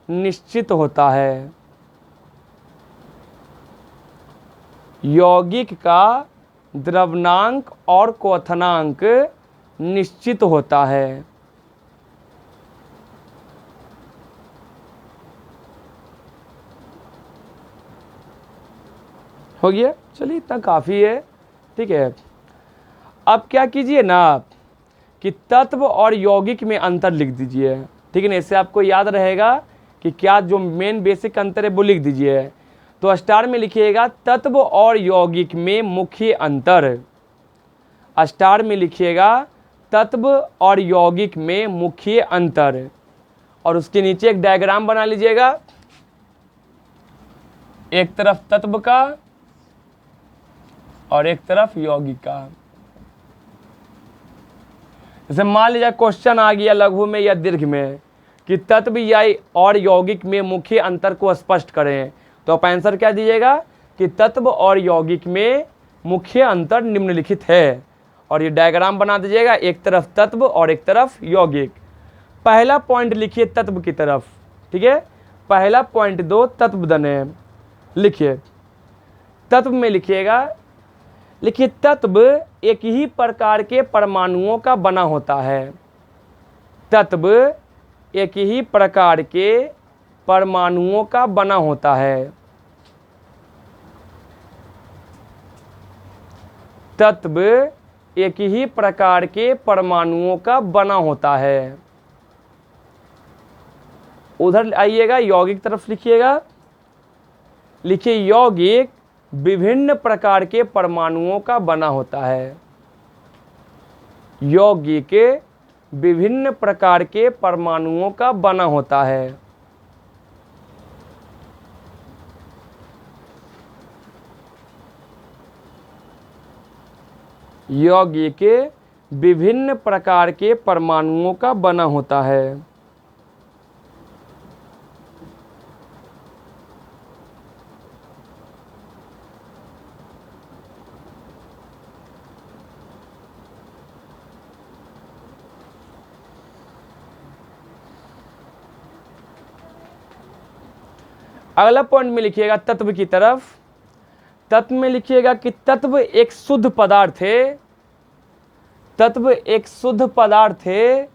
निश्चित होता है। यौगिक का द्रवणांक और क्वथनांक निश्चित होता है। हो गया, चलिए इतना काफ़ी है, ठीक है। अब क्या कीजिए ना कि तत्व और यौगिक में अंतर लिख दीजिए, ठीक है ना। इससे आपको याद रहेगा कि क्या जो मेन बेसिक अंतर है वो लिख दीजिए। तो स्टार में लिखिएगा तत्व और यौगिक में मुख्य अंतर। स्टार में लिखिएगा तत्व और यौगिक में मुख्य अंतर, और उसके नीचे एक डायग्राम बना लीजिएगा, एक तरफ तत्व का और एक तरफ यौगिक का। जैसे मान लीजिए क्वेश्चन आ गया लघु में या दीर्घ में कि तत्व या और यौगिक में मुख्य अंतर को स्पष्ट करें, तो आप आंसर क्या दीजिएगा कि तत्व और यौगिक में मुख्य अंतर निम्नलिखित है, और ये डायग्राम बना दीजिएगा, एक तरफ तत्व और एक तरफ यौगिक। पहला पॉइंट लिखिए तत्व की तरफ, ठीक है। पहला पॉइंट दो तत्व दने लिखिए। तत्व में लिखिएगा, लिखिए तत्व एक ही प्रकार के परमाणुओं का बना होता है। तत्व एक ही प्रकार के परमाणुओं का बना होता है। तत्व एक ही प्रकार के परमाणुओं का बना होता है। उधर आइएगा, यौगिक तरफ लिखिएगा, लिखिए यौगिक विभिन्न प्रकार के परमाणुओं का बना होता है। यौगिक विभिन्न प्रकार के परमाणुओं का बना होता है। यौगिक विभिन्न प्रकार के परमाणुओं का बना होता है। अगला पॉइंट में लिखिएगा तत्व की तरफ। तत्व में लिखिएगा कि तत्व एक शुद्ध पदार्थ है। तत्व एक शुद्ध पदार्थ है।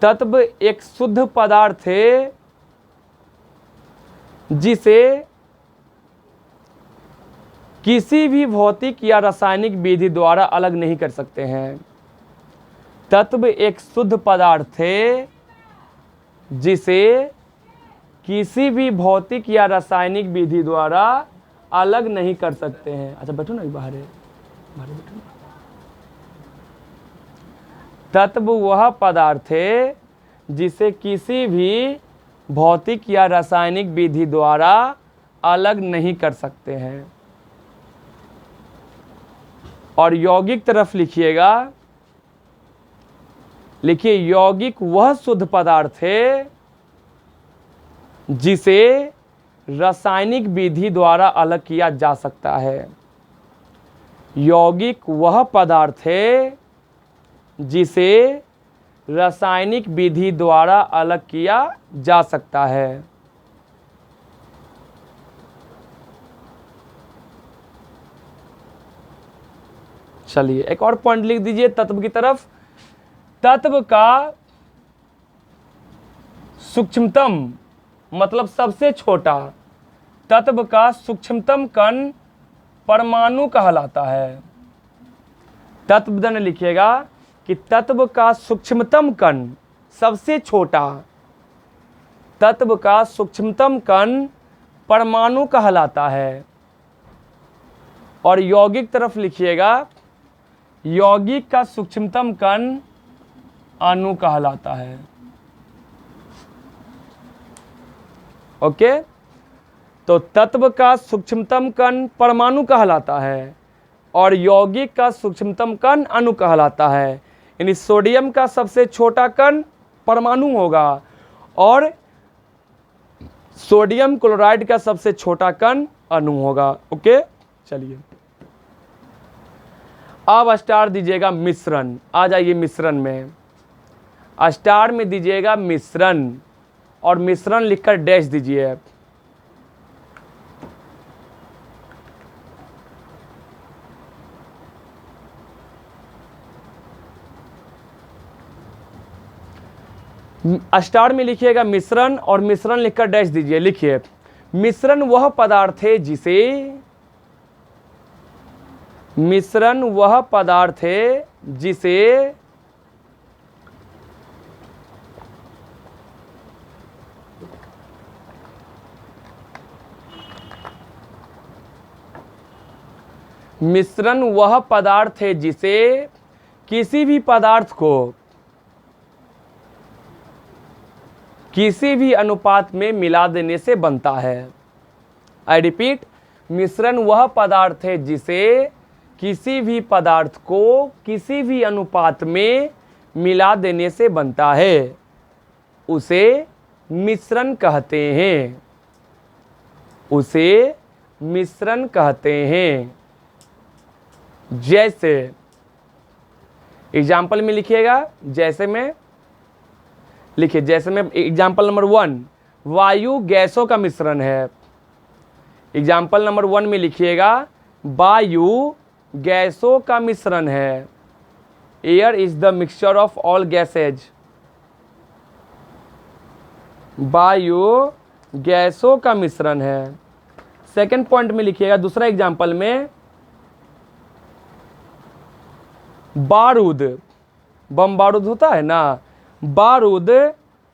तत्व एक शुद्ध पदार्थ है जिसे किसी भी भौतिक या रासायनिक विधि द्वारा अलग नहीं कर सकते हैं। तत्व एक शुद्ध पदार्थ है जिसे किसी भी भौतिक या रासायनिक विधि द्वारा अलग नहीं कर सकते हैं। अच्छा बैठो ना, बाहर है, बाहर बैठो ना। तत्व वह पदार्थ है जिसे किसी भी भौतिक या रासायनिक विधि द्वारा अलग नहीं कर सकते हैं। और यौगिक तरफ लिखिएगा, लिखिए यौगिक वह शुद्ध पदार्थ है जिसे रासायनिक विधि द्वारा अलग किया जा सकता है। यौगिक वह पदार्थ है जिसे रासायनिक विधि द्वारा अलग किया जा सकता है। चलिए एक और पॉइंट लिख दीजिए तत्व की तरफ। तत्व का सूक्ष्मतम मतलब सबसे छोटा, तत्व का सूक्ष्मतम कण परमाणु कहलाता है। तत्व विधान लिखिएगा कि तत्व का सूक्ष्मतम कण सबसे छोटा, तत्व का सूक्ष्मतम कण परमाणु कहलाता है। और यौगिक तरफ लिखिएगा यौगिक का सूक्ष्मतम कण अणु कहलाता है। ओके, तो तत्व का सूक्ष्मतम कण परमाणु कहलाता है और यौगिक का सूक्ष्मतम कण अणु कहलाता है। यानी सोडियम का सबसे छोटा कण परमाणु होगा और सोडियम क्लोराइड का सबसे छोटा कण अणु होगा। ओके, चलिए अब स्टार दीजिएगा मिश्रण। आ जाइए मिश्रण में, स्टार में दीजिएगा मिश्रण और मिश्रण लिखकर डैश दीजिए। स्टार में लिखिएगा मिश्रण और मिश्रण लिखकर डैश दीजिए। लिखिए मिश्रण वह पदार्थ है जिसे, मिश्रण वह पदार्थ है जिसे मिश्रण वह पदार्थ है जिसे किसी भी पदार्थ को किसी भी अनुपात में मिला देने से बनता है। आई रिपीट, मिश्रण वह पदार्थ है जिसे किसी भी पदार्थ को किसी भी अनुपात में मिला देने से बनता है, उसे मिश्रण कहते हैं, उसे मिश्रण कहते हैं। जैसे एग्जाम्पल में लिखिएगा, जैसे में लिखिए, जैसे में एग्जाम्पल नंबर 1 वायु गैसों का मिश्रण है। एग्जाम्पल नंबर 1 में लिखिएगा वायु गैसों का मिश्रण है। Air is the mixture of all gases. वायु गैसों का मिश्रण है। सेकंड पॉइंट में लिखिएगा दूसरा एग्जाम्पल में बारूद, बम बारूद होता है ना, बारूद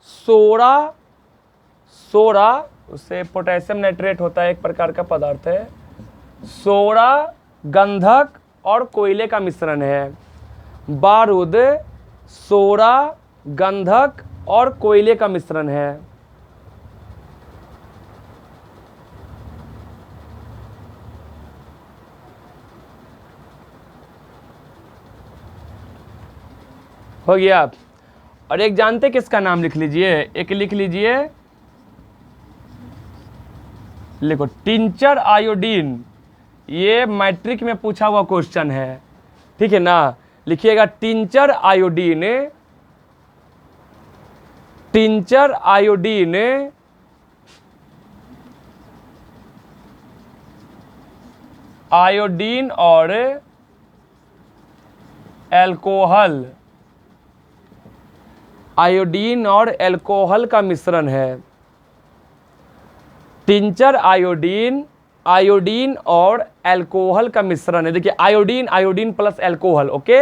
सोडा, सोडा उससे पोटेशियम नाइट्रेट होता है, एक प्रकार का पदार्थ है। सोडा गंधक और कोयले का मिश्रण है। बारूद सोडा गंधक और कोयले का मिश्रण है। हो गया। और एक जानते किसका नाम लिख लीजिए, एक लिख लीजिए, लिखो टिंचर आयोडीन। ये मैट्रिक में पूछा हुआ क्वेश्चन है, ठीक है ना। लिखिएगा tincture iodine, tincture iodine iodine और एल्कोहल, आयोडीन और एल्कोहल का मिश्रण है। टिंचर आयोडीन, आयोडीन और एल्कोहल का मिश्रण है। देखिए iodine, iodine plus alcohol, okay,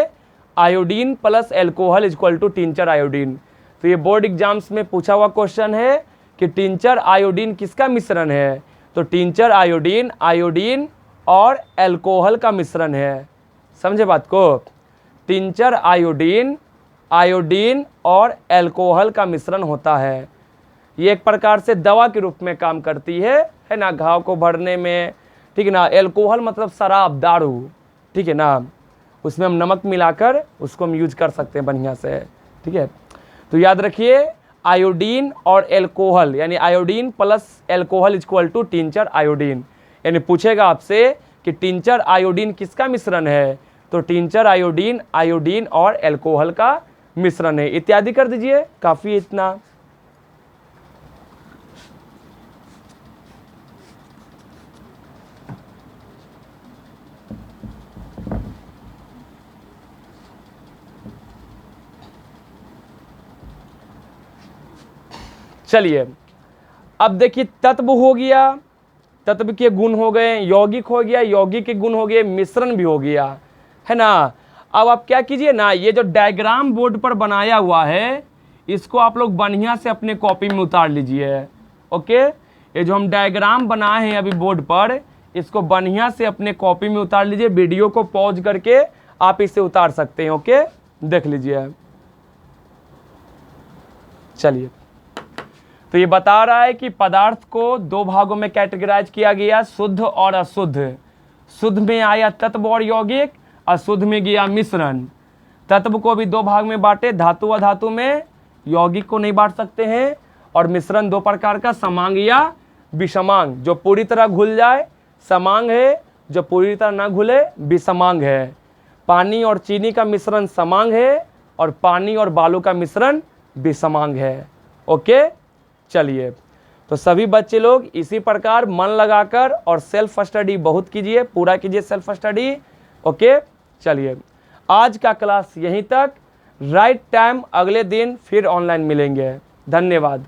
iodine plus alcohol equal to tincture iodine. तो ये बोर्ड एग्जाम्स में पूछा हुआ क्वेश्चन है कि टिंचर आयोडीन किसका मिश्रण है। तो टिंचर आयोडीन, आयोडीन और एल्कोहल का मिश्रण है। समझे बात को। टिंचर आयोडीन, आयोडीन और एल्कोहल का मिश्रण होता है। ये एक प्रकार से दवा के रूप में काम करती है ना, घाव को भरने में, ठीक है ना। एल्कोहल मतलब शराब, दारू, ठीक है ना, उसमें हम नमक मिलाकर उसको हम यूज कर सकते हैं बढ़िया से, ठीक है। तो याद रखिए आयोडीन और एल्कोहल यानी iodine plus alcohol equal to tincture iodine. यानी पूछेगा आपसे कि टिंचर आयोडीन किसका मिश्रण है, तो टिंचर आयोडीन आयोडीन और एल्कोहल का मिश्रण है। इत्यादि कर दीजिए, काफ़ी इतना। चलिए अब देखिए तत्व हो गया, तत्व के गुण हो गए, यौगिक हो गया, यौगिक के गुण हो गए, मिश्रण भी हो गया, है ना। अब आप क्या कीजिए ना, ये जो डायग्राम बोर्ड पर बनाया हुआ है इसको आप लोग बढ़िया से अपने कॉपी में उतार लीजिए। ओके, ये जो हम डायग्राम बनाए हैं अभी बोर्ड पर, इसको बढ़िया से अपने कॉपी में उतार लीजिए। वीडियो को पॉज करके आप इसे उतार सकते हैं। ओके, देख लीजिए। चलिए, तो ये बता रहा है कि पदार्थ को दो भागों में कैटेगराइज किया गया, शुद्ध और अशुद्ध। शुद्ध में आया तत्व और यौगिक, अशुद्ध में गया मिश्रण। तत्व को भी दो भाग में बांटे, धातु व धातु में, यौगिक को नहीं बांट सकते हैं। और मिश्रण दो प्रकार का, समांग या विषमांग। जो पूरी तरह घुल जाए समांग है, जो पूरी तरह ना घुले विषमांग है। पानी और चीनी का मिश्रण समांग है और पानी और बालू का मिश्रण विषमांग है। ओके, चलिए, तो सभी बच्चे लोग इसी प्रकार मन लगाकर और सेल्फ स्टडी बहुत कीजिए, पूरा कीजिए सेल्फ स्टडी। ओके, चलिए आज का क्लास यहीं तक। राइट टाइम अगले दिन फिर ऑनलाइन मिलेंगे। धन्यवाद।